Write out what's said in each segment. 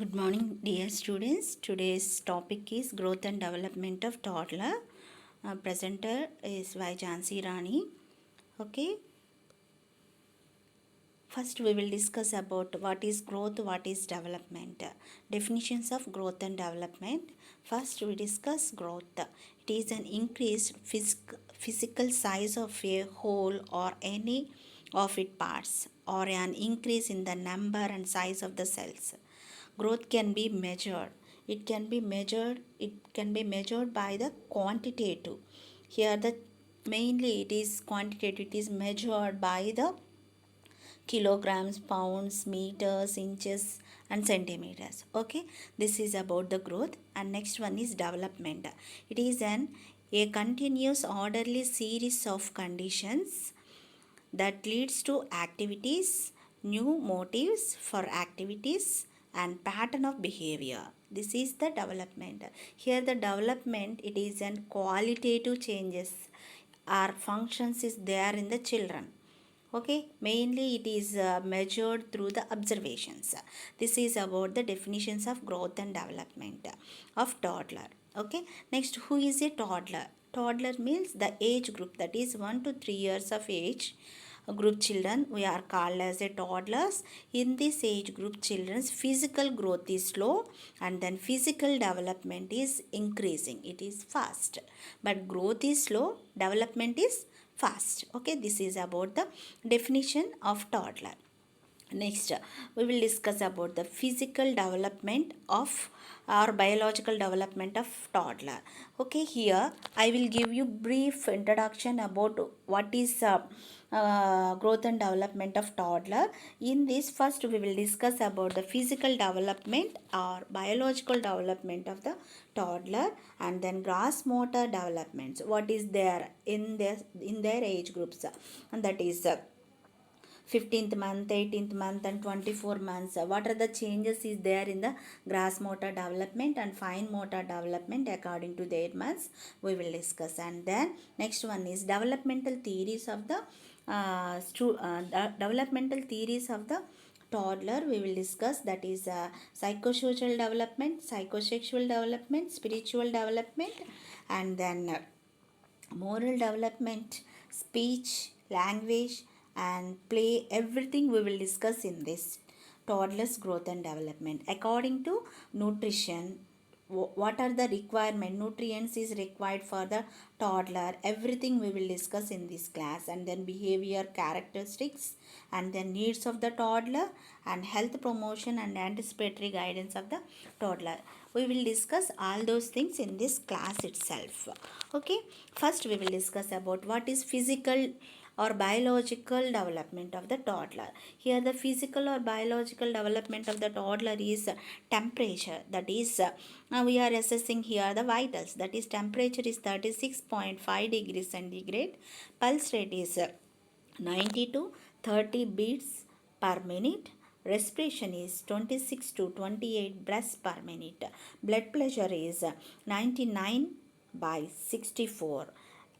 Good morning, dear students. Today's topic is growth and development of toddler. Presenter is Y. Jhansi Rani. Okay, first we will discuss about what is growth, what is development. Definitions of growth and development. First, we discuss growth. It is an increased physical size of a whole or any of its parts, or an increase in the number and size of the cells. Growth can be measured. It can be measured by the quantitative. Here the mainly it is quantitative. It is measured by the kilograms, pounds, meters, inches and centimeters. Okay, this is about the growth. And next one is development. It is an a continuous orderly series of conditions that leads to activities, new motives for activities and pattern of behavior. This is the development. Here the development, it is an qualitative changes or functions is there in the children. Okay, mainly it is measured through the observations. This is about the definitions of growth and development of toddler. Okay, next, who is a toddler? Toddler means the age group, that is 1 to 3 years of age group children we are called as a toddlers. In this age group children's physical growth is slow and then physical development is increasing, it is fast, but growth is slow, development is fast. Okay, this is about the definition of toddler. Next, we will discuss about the physical development of or biological development of toddler. Okay, here I will give you brief introduction about what is growth and development of toddler. In this, first we will discuss about the physical development or biological development of the toddler, and then gross motor developments. What is there in their age groups, and that is 15th month, 18th month and 24 months. What are the changes is there in the gross motor development and fine motor development according to their months, we will discuss. And then next one is developmental theories of the developmental theories of the toddler we will discuss. That is psychosocial development, psychosexual development, spiritual development, and then moral development, speech, language, and play. Everything we will discuss in this toddler's growth and development. According to nutrition, what are the requirement nutrients is required for the toddler, everything we will discuss in this class. And then behavior characteristics, and then needs of the toddler, and health promotion and anticipatory guidance of the toddler. We will discuss all those things in this class itself. Okay, first we will discuss about what is physical or biological development of the toddler. Here the physical or biological development of the toddler is temperature, that is we are assessing here the vitals, that is temperature is 36.5 degrees centigrade, pulse rate is 90 to 30 beats per minute, respiration is 26 to 28 breaths per minute, blood pressure is 99 by 64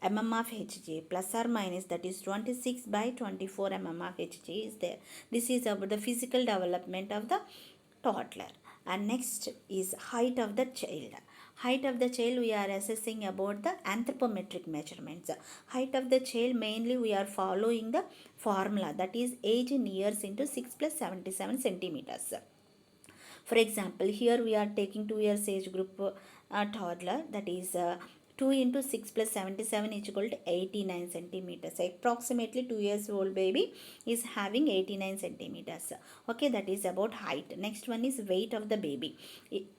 mm of Hg plus or minus, that is 26 by 24 mm of Hg is there. This is about the physical development of the toddler. And next is height of the child. Height of the child we are assessing about the anthropometric measurements. Height of the child mainly we are following the formula, that is age in years into 6 plus 77 centimeters. For example, here we are taking 2 years age group toddler, that is 2 into 6 plus 77 is equal to 89 centimeters. Approximately 2 years old baby is having 89 centimeters. Okay, that is about height. Next one is weight of the baby.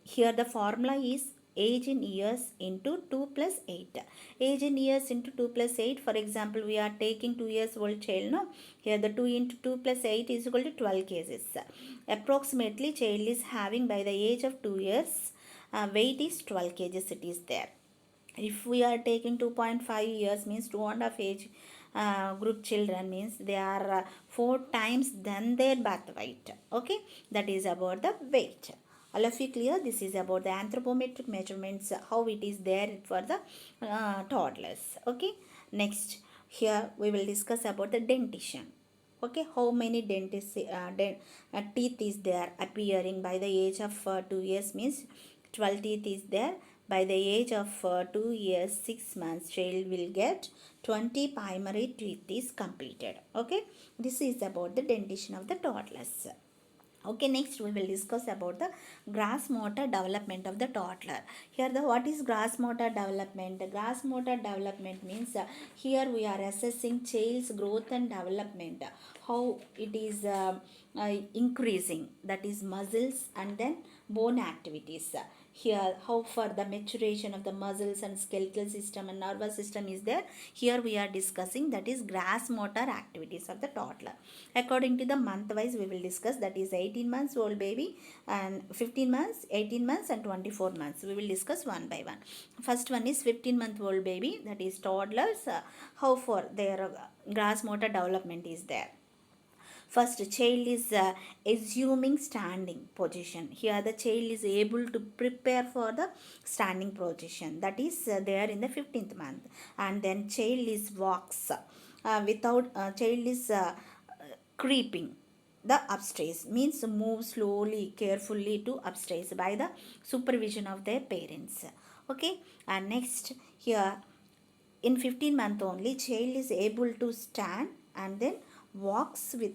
Here the formula is age in years into 2 plus 8. Age in years into 2 plus 8, for example, we are taking 2 years old child. No? Here the 2 into 2 plus 8 is equal to 12 kgs. Approximately child is having by the age of 2 years, weight is 12 kgs it is there. If we are taking 2.5 years means 2.5 age group children means they are 4 times than their birth weight. Okay, that is about the weight. All of you clear? This is about the anthropometric measurements, how it is there for the toddlers. Okay, next here we will discuss about the dentition. Okay, how many teeth is there appearing by the age of 2 years means 12 teeth is there. By the age of 2 years 6 months, child will get 20 primary teeth is completed. Okay, this is about the dentition of the toddlers. Okay, next we will discuss about the gross motor development of the toddler. Here the what is gross motor development? The gross motor development means here we are assessing child's growth and development, how it is increasing, that is muscles and then bone activities. Here how for the maturation of the muscles and skeletal system and nervous system is there. Here we are discussing that is gross motor activities of the toddler. According to the month wise we will discuss, that is 18 months old baby and 15 months, 18 months and 24 months. We will discuss one by one. First one is 15-month old baby, that is toddlers. How for their gross motor development is there. First, child is assuming standing position. Here the child is able to prepare for the standing position, that is there in the 15th month. And then child is walks without child is creeping the upstairs, means move slowly carefully to upstairs by the supervision of their parents. Okay, and next here in 15 month only child is able to stand and then walks with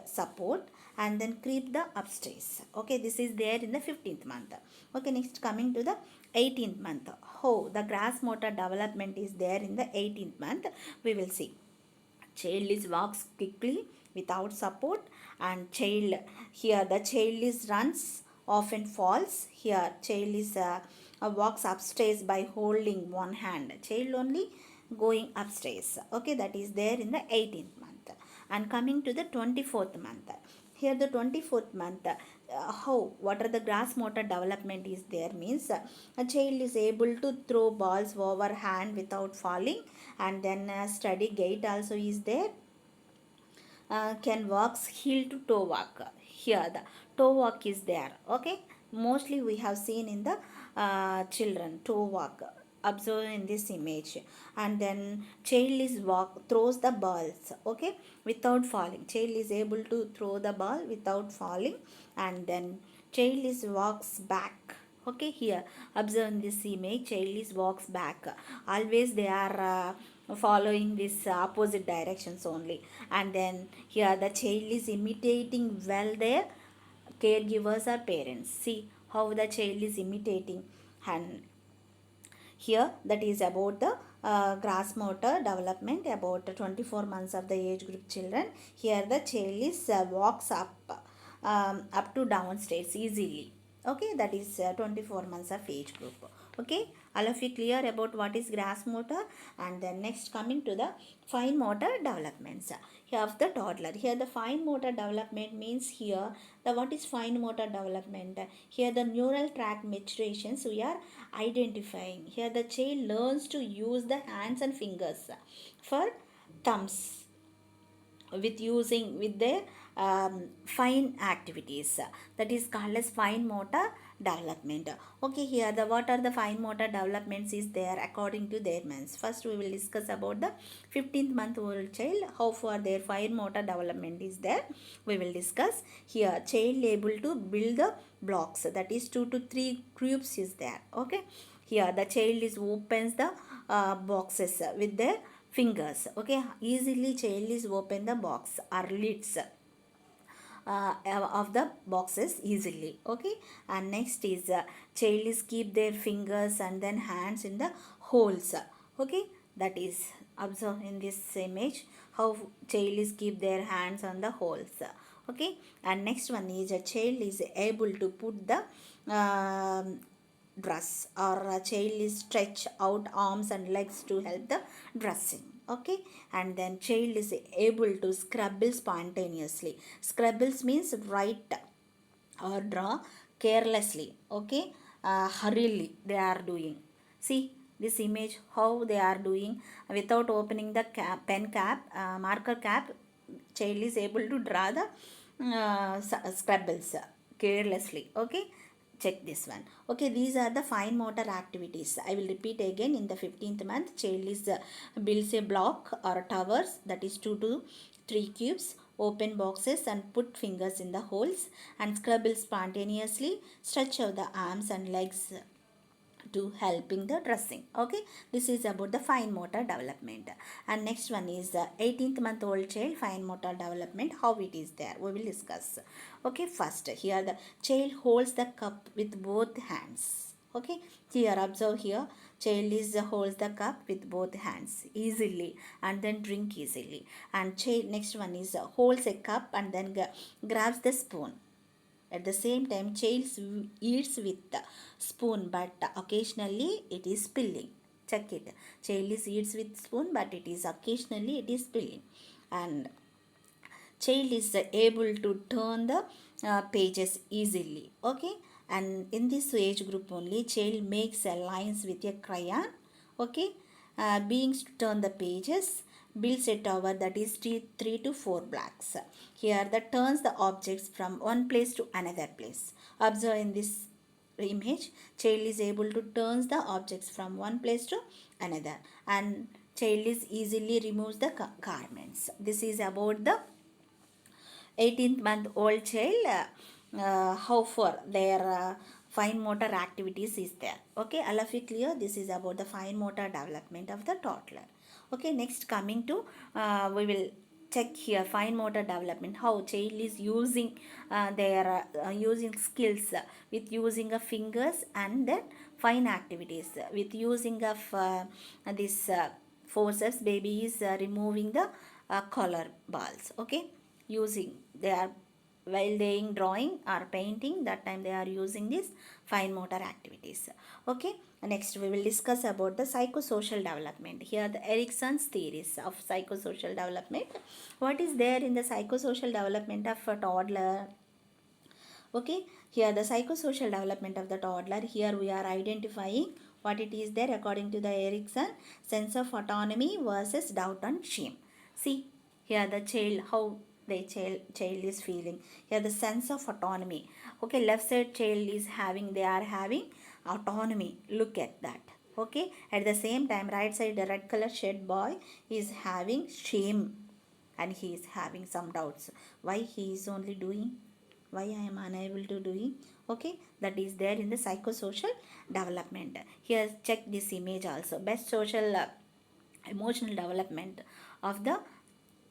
support and then creep the upstairs. Okay, this is there in the 15th month. Okay, next coming to the 18th month, how the gross motor development is there in the 18th month. We will see child is walks quickly without support, and child here the child is runs often falls. Here child is walks upstairs by holding one hand, child only going upstairs. Okay, that is there in the 18th month. And coming to the 24th month, here the 24th month, how what are the gross motor development is there means a child is able to throw balls over hand without falling, and then steady gait also is there. Can walks heel to toe walk. Here the toe walk is there. Okay, mostly we have seen in the children toe walk, observe in this image. And then child is walk throws the balls, okay, without falling. Child is able to throw the ball without falling. And then child is walks back. Okay, here observe in this image, child is walks back. Always they are following this opposite directions only. And then here the child is imitating well their caregivers or parents. See how the child is imitating. And here that is about the gross motor development about 24 months of the age group children. Here the child is walks up to downstairs easily. Okay, that is 24 months of age group. Okay, all of you clear about what is gross motor. And then next coming to the fine motor developments here of the toddler. Here the fine motor development means here the what is fine motor development. Here the neural tract maturations we are identifying. Here the child learns to use the hands and fingers for thumbs with using with their fine activities, that is called as fine motor development. Okay, here the what are the fine motor developments is there according to their months. First we will discuss about the 15th month old child, how for their fine motor development is there. We will discuss here child able to build the blocks, that is 2 to 3 cubes is there. Okay, here the child is opens the boxes with their fingers. Okay, easily child is open the box or lids of the boxes easily. Okay, and next is child is keep their fingers and then hands in the holes. Okay, that is observe in this image how child is keep their hands on the holes. Okay, and next one is a child is able to put the dress, or a child is stretch out arms and legs to help the dressing. Okay, and then child is able to scribble spontaneously. Scribbles means write or draw carelessly. Okay, hurriedly they are doing. See this image how they are doing without opening the pen cap, marker cap. Child is able to draw the scribbles carelessly. Okay, check this one. Okay, these are the fine motor activities. I will repeat again. In the 15th month child is builds a block or towers, that is 2 to 3 cubes, open boxes and put fingers in the holes and scrabble spontaneously, stretch out the arms and legs to helping the dressing. Okay, this is about the fine motor development. And next one is the 18th month old child fine motor development, how it is there we will discuss. Okay, first here the child holds the cup with both hands. Okay, here observe here, child is holds the cup with both hands easily and then drink easily. And child, next one is holds a cup and then grabs the spoon. At the same time, child eats with spoon, but occasionally it is spilling. Check it. Child is eats with spoon, but it is occasionally it is spilling. And child is able to turn the pages easily. Okay. And in this age group only, child makes lines with a crayon. Okay. Beings to turn the pages, builds a tower that is 3 to 4 blocks. Here that turns the objects from one place to another place. Observe in this image, child is able to turn the objects from one place to another, and child is easily removes the garments. This is about the 18th month old child, how for their fine motor activities is there. Okay, all of you clear? This is about the fine motor development of the toddler. Okay, next coming to we will check here fine motor development, how child is using their using skills with using of fingers, and then fine activities with using of this forceps. Baby is removing the color balls. Okay, using, they are while they drawing or painting, that time they are using this fine motor activities. Okay, next we will discuss about the psychosocial development. Here the Erikson's theories of psychosocial development. What is there in the psychosocial development of a toddler? Okay, here the psychosocial development of the toddler, here we are identifying what it is there according to the Erikson: sense of autonomy versus doubt and shame. See here the child, how the child is feeling. Here the sense of autonomy. Okay, left side child is having, they are having autonomy, look at that. Okay, at the same time right side the red color shed boy is having shame, and he is having some doubts, why he is only doing, why I am unable to doing. Okay, that is there in the psychosocial development. Here check this image also, best social emotional development of the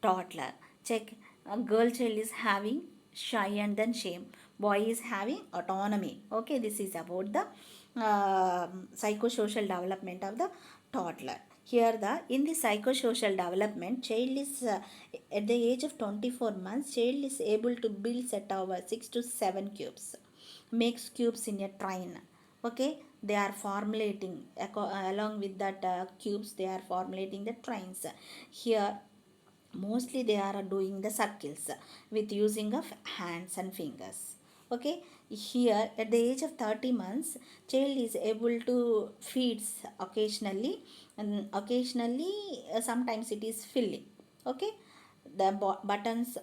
toddler. Check, a girl child is having shy and then shame, boy is having autonomy. Okay, this is about the psychosocial development of the toddler. Here the in the psychosocial development, child is at the age of 24 months, child is able to build set over 6 to 7 cubes, makes cubes in a train. Okay, they are formulating along with that cubes, they are formulating the trains. Here mostly they are doing the circles with using of hands and fingers. Okay, here at the age of 30 months, child is able to feeds occasionally, and occasionally sometimes it is filling. Okay, the buttons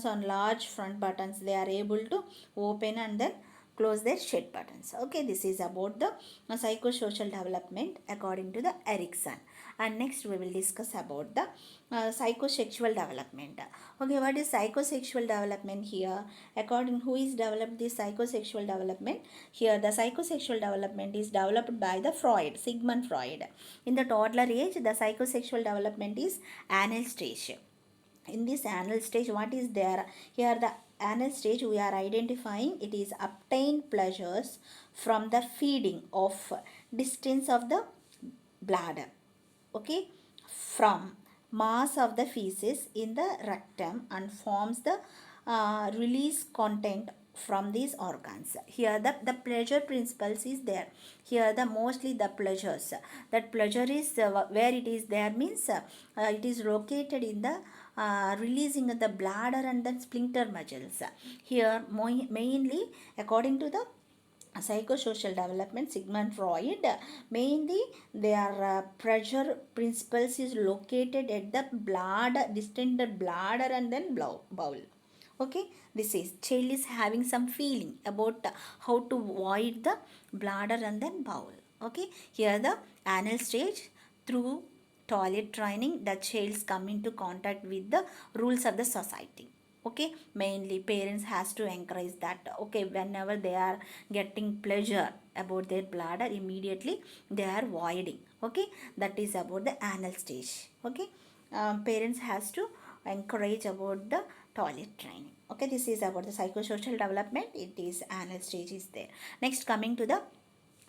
on large front buttons, they are able to open and then close their shed buttons. Okay, this is about the psychosocial development according to the Erikson. And next we will discuss about the psychosexual development. Okay, what is psychosexual development here? According who is developed this psychosexual development? Here the psychosexual development is developed by the Freud, Sigmund Freud. In the toddler age, the psychosexual development is anal stage. In this anal stage, what is there? Here the anal stage we are identifying, it is obtained pleasures from the feeding of distance of the bladder. Okay, from mass of the feces in the rectum and forms the release content from these organs. Here the pleasure principles is there. Here the mostly the pleasures, that pleasure is where it is there means it is located in the releasing of the bladder and the sphincter muscles. Here mainly according to the psychosocial development, Sigmund Freud, mainly their pressure principles is located at the bladder, distended bladder and then bowel. Okay, this is child is having some feeling about how to void the bladder and then bowel. Okay, here the anal stage through toilet training, the child's come into contact with the rules of the society. Okay, mainly parents has to encourage that. Okay, whenever they are getting pleasure about their bladder, immediately they are voiding. Okay, that is about the anal stage. Okay, parents has to encourage about the toilet training. Okay, this is about the psychosocial development. It is anal stage is there. Next, coming to the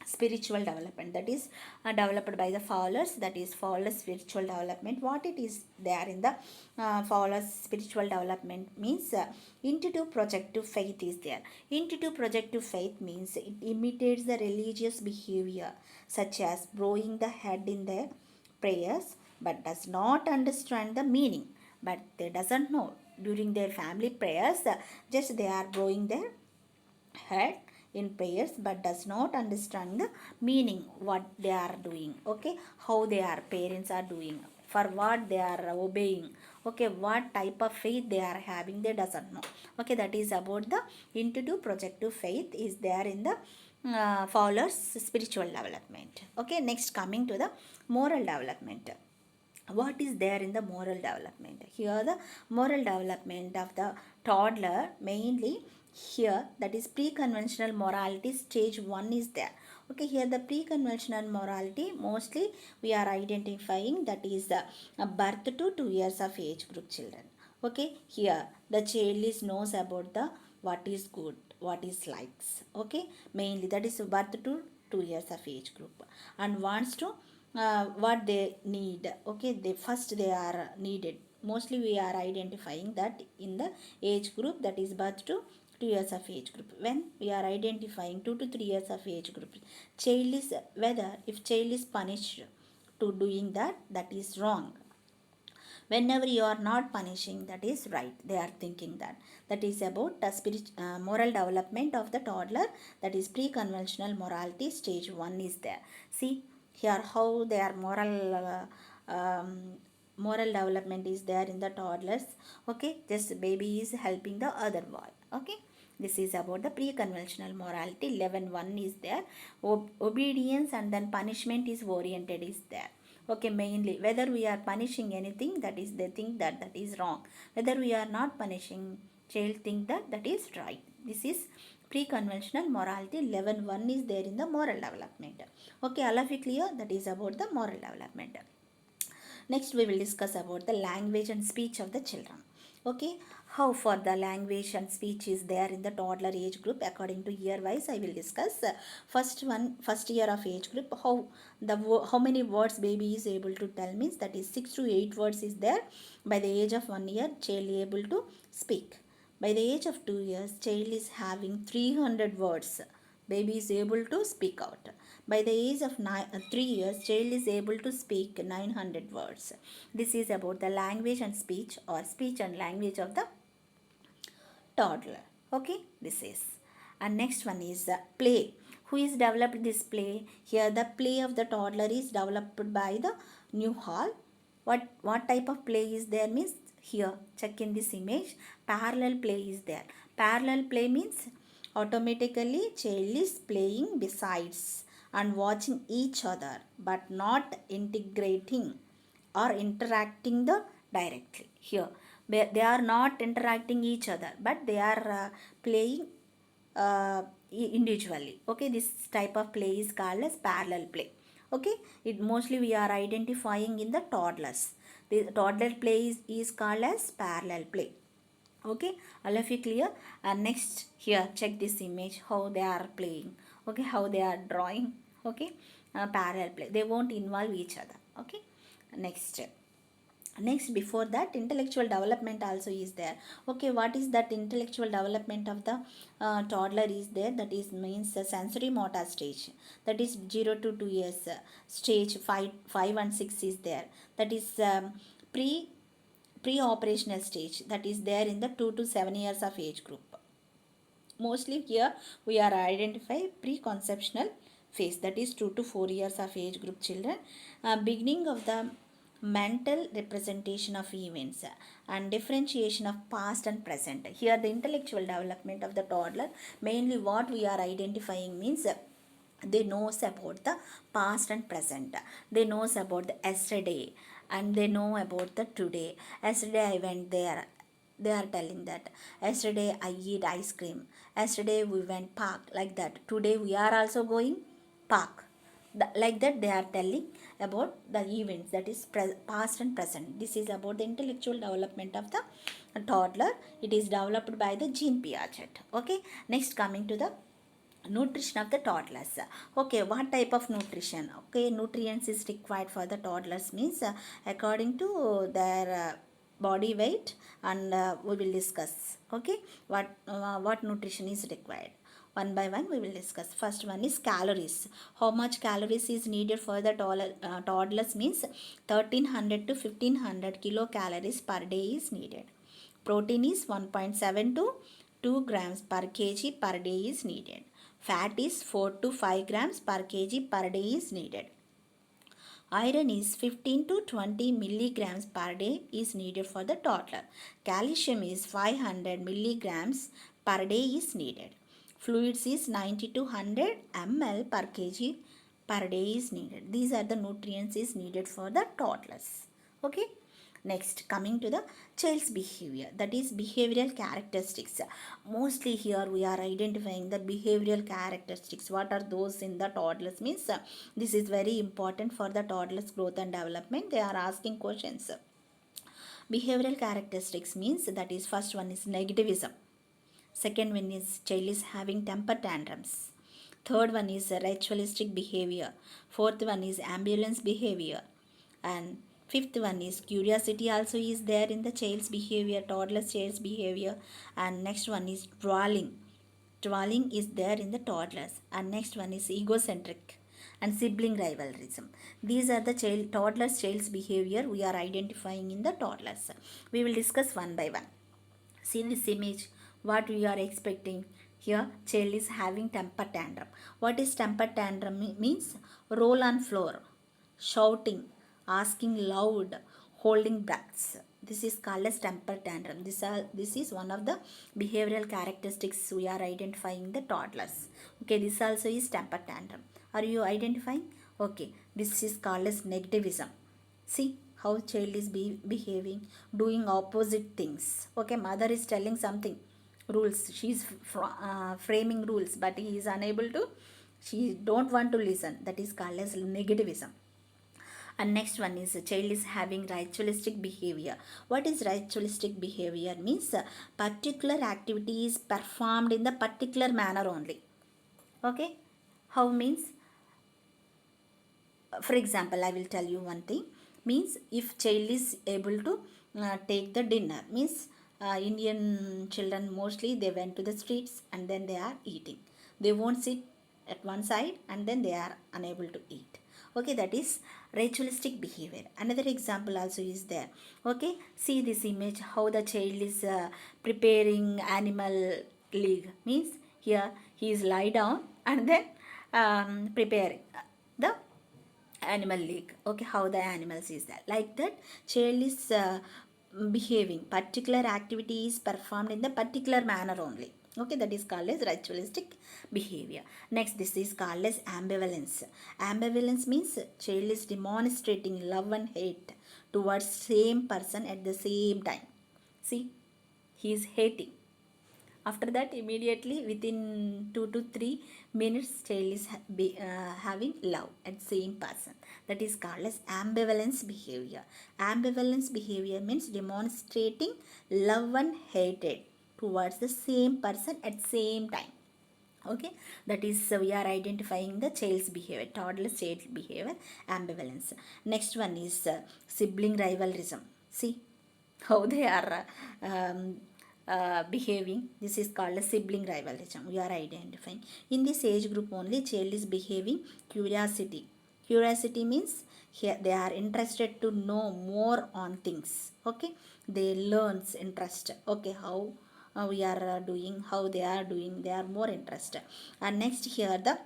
spiritual development, that is developed by the Fowler's, that is Fowler's spiritual development. What it is there in the Fowler's spiritual development means intuitive projective faith is there. Intuitive projective faith means it imitates the religious behavior, such as bowing the head in their prayers, but does not understand the meaning. But they doesn't know during their family prayers, just they are bowing their head in prayers, but does not understand the meaning what they are doing. Okay, how their parents are doing, for what they are obeying. Okay, what type of faith they are having, they doesn't know. Okay, that is about the intuitive projective faith is there in the Fowler's spiritual development. Okay, next, coming to the moral development. What is there in the moral development? Here the moral development of the toddler, mainly here, that is pre-conventional morality stage 1 is there. Okay, here the pre-conventional morality mostly we are identifying, that is the birth to 2 years of age group children. Okay, here the child is knows about the what is good, what is likes. Okay, mainly that is birth to 2 years of age group, and wants to what they need. Okay, they first they are needed, mostly we are identifying that in the age group, that is birth to 2 years of age group. When we are identifying 2 to 3 years of age group, child is, whether if child is punished to doing that, that is wrong. Whenever you are not punishing, that is right, they are thinking that. That is about the moral development of the toddler, that is pre-conventional morality stage 1 is there. See here how their moral development is there in the toddlers. Okay, just baby is helping the other boy. Okay, this is about the pre-conventional morality. 11.1 is there. Obedience and then punishment is oriented is there. Okay, mainly whether we are punishing anything, that is they think that that is wrong. Whether we are not punishing, child think that that is right. This is pre-conventional morality. 11.1 is there in the moral development. Okay, all of you clear? That is about the moral development. Next, we will discuss about the language and speech of the children. Okay, how for the language and speech is there in the toddler age group according to year wise, I will discuss. First year of age group, how many words baby is able to tell means, that is 6 to 8 words is there. By the age of 1 year, child able to speak. By the age of 2 years, child is having 300 words. Baby is able to speak out. By the age of 3 years, child is able to speak 900 words. This is about the language and speech, or speech and language of the toddler. Okay, this is. And next one is play. Who is developed this play? Here the play of the toddler is developed by the Newhall. What type of play is there means, here check in this image, parallel play is there. Parallel play means automatically child is playing besides and watching each other, but not integrating or interacting the directly. Here they are not interacting each other, but they are playing individually. Okay, this type of play is called as parallel play. Okay, it mostly we are identifying in the toddlers. The toddler play is called as parallel play. Okay, all of you clear? And next, here check this image, how they are playing. Okay, how they are drawing. Okay, parallel play, they won't involve each other. Okay, next before that, intellectual development also is there. Okay, what is that intellectual development of the toddler is there? That is means the sensory motor stage, that is 0 to 2 years. Stage 5 and 6 is there, that is pre-operational stage, that is there in the 2 to 7 years of age group. Mostly here we are identify preconceptional phase, that is 2 to 4 years of age group children. Beginning of the mental representation of events and differentiation of past and present. Here the intellectual development of the toddler, mainly what we are identifying means, they knows about the past and present. They knows about the yesterday and they know about the today. Yesterday I went there. They are telling that yesterday I eat ice cream. Yesterday we went park, like that. Today we are also going park. Like that they are telling about the events, that is past and present. This is about the intellectual development of the toddler. It is developed by the Jean Piaget. Okay. Next, coming to the nutrition of the toddlers. Okay, what type of nutrition? Okay, nutrients is required for the toddlers means according to their body weight, and we will discuss. Okay, what nutrition is required. One by one we will discuss. First one is calories. How much calories is needed for the toddlers means 1300 to 1500 kilocalories per day is needed. Protein is 1.7 to 2 grams per kg per day is needed. Fat is 4 to 5 grams per kg per day is needed. Iron is 15 to 20 milligrams per day is needed for the toddler. Calcium is 500 milligrams per day is needed. Fluids is 90 to 100 ml per kg per day is needed. These are the nutrients is needed for the toddlers. Okay. Next, coming to the child's behavior, that is behavioral characteristics. Mostly here we are identifying the behavioral characteristics. What are those in the toddlers means this is very important for the toddler's growth and development. They are asking questions. Behavioral characteristics means, that is first one is negativism. Second one is child is having temper tantrums. Third one is ritualistic behavior. Fourth one is ambulance behavior. And fifth one is curiosity also is there in the child's behavior, toddler child's behavior. And next one is dwelling is there in the toddlers. And next one is egocentric and sibling rivalryism. These are the toddler's child's behavior we are identifying in the toddlers. We will discuss one by one. See this image, what we are expecting. Here child is having temper tantrum. What is temper tantrum means? Roll on floor, shouting, asking loud, holding breaths. This is called as temper tantrum. This is one of the behavioral characteristics we are identifying the toddlers. Okay, this also is temper tantrum. Are you identifying? Okay, this is called as negativism. See how child is behaving, doing opposite things. Okay, mother is telling something, rules. She is framing rules, but he is unable to. She don't want to listen. That is called as negativism. And next one is child is having ritualistic behavior. What is ritualistic behavior means? Particular activity is performed in the particular manner only. Okay, how means? For example, I will tell you one thing. Means if child is able to take the dinner, means Indian children mostly they went to the streets and then they are eating. They won't sit at one side and then they are unable to eat. Okay, that is ritualistic behavior. Another example also is there. Okay, see this image, how the child is preparing animal league. Means here he is lie down and then preparing the animal league. Okay, how the animals is that, like that child is behaving, particular activity is performed in the particular manner only. Okay, that is called as ritualistic behavior. Next, this is called as ambivalence. Ambivalence means child is demonstrating love and hate towards same person at the same time. See, he is hating. After that, immediately within 2 to 3 minutes, child is having love at same person. That is called as ambivalence behavior. Ambivalence behavior means demonstrating love and hatred towards the same person at same time. Okay, that is we are identifying the child's behavior, toddler child behavior, ambivalence. Next one is sibling rivalryism. See how they are behaving. This is called a sibling rivalryism. We are identifying in this age group only. Child is behaving curiosity. Curiosity means here they are interested to know more on things. Okay, they learns interest. Okay, how we are doing, how they are doing, they are more interested. And next here the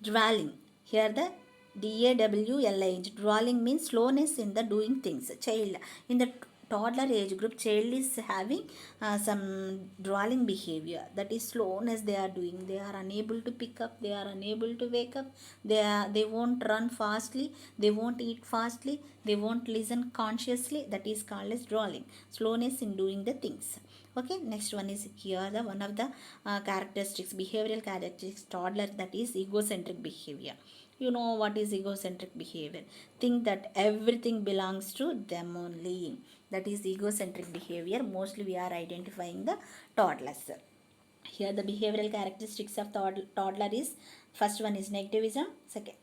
dwelling. Here the DAWLING. Dwelling means slowness in the doing things. Child in the toddler age group child is having some drawling behavior, that is slowness they are doing, they are unable to pick up, they are unable to wake up, they won't run fastly, they won't eat fastly, they won't listen consciously, that is called as drawling, slowness in doing the things. Okay, next one is here the one of the characteristics, behavioral characteristics toddler, that is egocentric behavior. You know what is egocentric behavior? Think that everything belongs to them only, that is egocentric behavior. Mostly we are identifying the toddlers. Here the behavioral characteristics of toddler is, first one is negativism,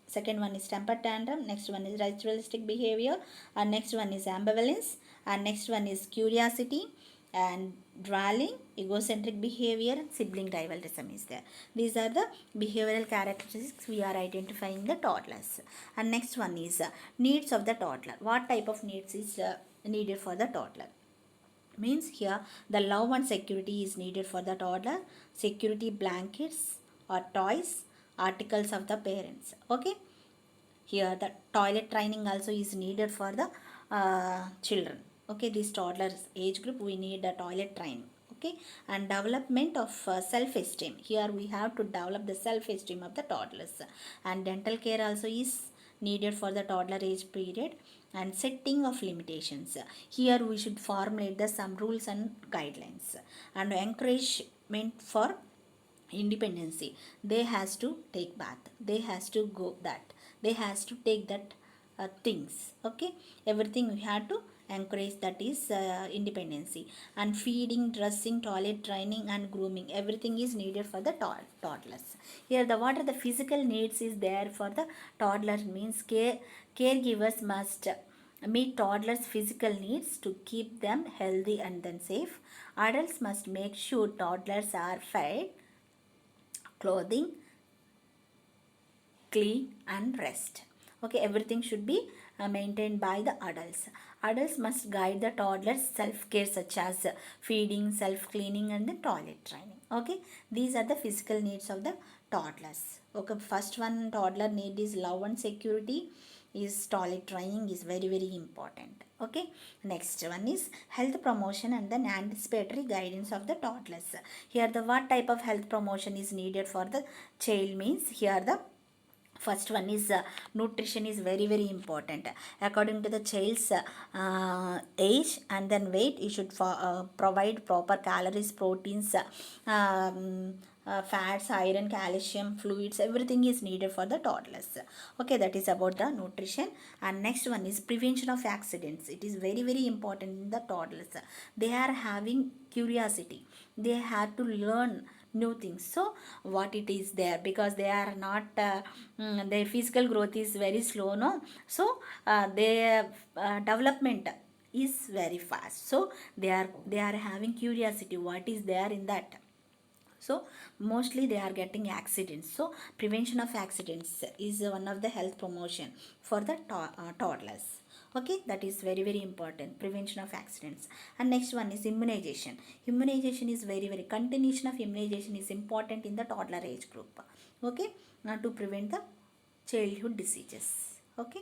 second one is temper tantrum, next one is ritualistic behavior, and next one is ambivalence, and next one is curiosity and dwelling, egocentric behavior, sibling rivalrism is there. These are the behavioral characteristics we are identifying the toddlers. And next one is needs of the toddler. What type of needs is needed for the toddler? Means here the love and security is needed for the toddler, security blankets or toys, articles of the parents. Okay, here the toilet training also is needed for the children. Okay, this toddlers age group we need a toilet training. Okay, and development of self esteem, here we have to develop the self esteem of the toddlers. And dental care also is needed for the toddler age period. And setting of limitations, here we should formulate the some rules and guidelines. And encouragement for independency, they has to take bath, they has to go that, they has to take that things. Okay, everything we have to encourage, that is independency. And feeding, dressing, toilet training and grooming, everything is needed for the toddlers. Here the what are the physical needs is there for the toddler, means caregivers must meet toddlers physical needs to keep them healthy and then safe. Adults must make sure toddlers are fed, clothing, clean and rest. Okay, everything should be maintained by the adults. Adults must guide the toddlers self-care such as feeding, self-cleaning and the toilet training. Okay, these are the physical needs of the toddlers. Okay, first one toddler need is love and security, is toilet training is very important. Okay, next one is health promotion and then anticipatory guidance of the toddlers. Here the what type of health promotion is needed for the child, means here the first one is nutrition is very important. According to the child's age and then weight, you should provide proper calories, proteins, fats, iron, calcium, fluids, everything is needed for the toddlers. Okay, that is about the nutrition. And next one is prevention of accidents. It is very important in the toddlers. They are having curiosity, they have to learn new things. So what it is there, because they are not their physical growth is very slow, no, so their development is very fast, so they are having curiosity what is there in that. So mostly they are getting accidents, so prevention of accidents is one of the health promotion for the toddlers. Okay, that is very important, prevention of accidents. And next one is immunization. Immunization is very continuation of immunization is important in the toddler age group. Okay, now to prevent the childhood diseases. Okay,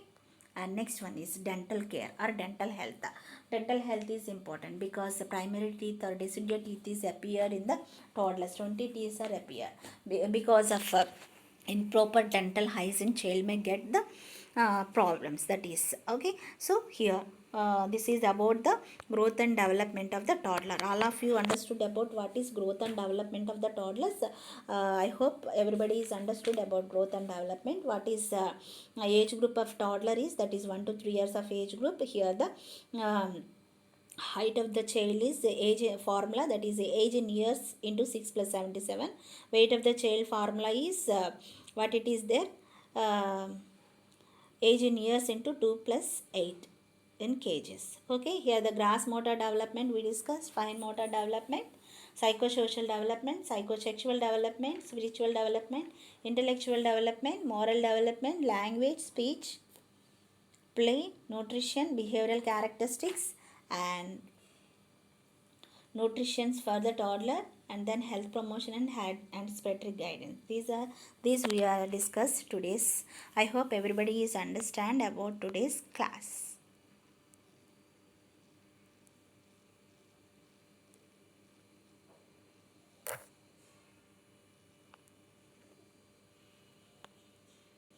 and next one is dental care or dental health. Dental health is important because the primary teeth or decidual teeth is appear in the toddlers, 20 teeth are appear because of improper dental hygiene, child may get the problems, that is. Okay, so here this is about the growth and development of the toddler. All of you understood about what is growth and development of the toddlers. I hope everybody is understood about growth and development. What is age group of toddler is, that is 1 to 3 years of age group. Here the height of the child is the age formula, that is the age in years into 6 plus 77. Weight of the child formula is what it is there, age in years into 2 plus 8 in kgs. Okay, here the gross motor development we discussed, fine motor development, psychosocial development, psychosexual development, spiritual development, intellectual development, moral development, language, speech, play, nutrition, behavioral characteristics, and nutrition for the toddler, and then health promotion and anticipatory guidance. These we are discussed today's. I hope everybody is understand about today's class.